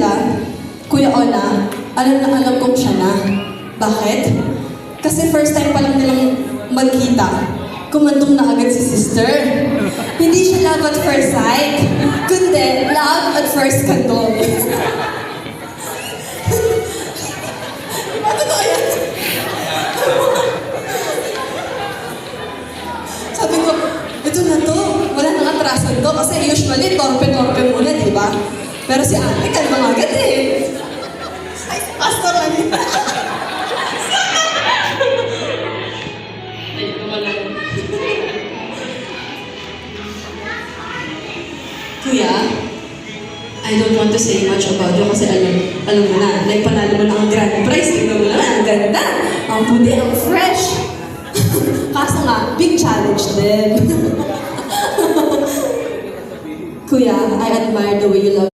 sila, Kuya Ona, alam na alam kong siya na. Bakit? Kasi first time pa lang nilang magkita, kumandong na agad si sister. Hindi siya love at first sight, kundi love at first kandong. Totoo yan. Sabi ko, ito na to, wala nang atrasan to, kasi usually torpe-torpe muna, di ba? Pero si ate, kalma agad eh. Ay, si pastor lang yun. Kuya, I don't want to say much about you kasi alam mo na, like panalo mo na ang grand prize, tingnan mo naman, ang ganda, ang puti, ang fresh. Kaso nga, big challenge din. Kuya, I admire the way you love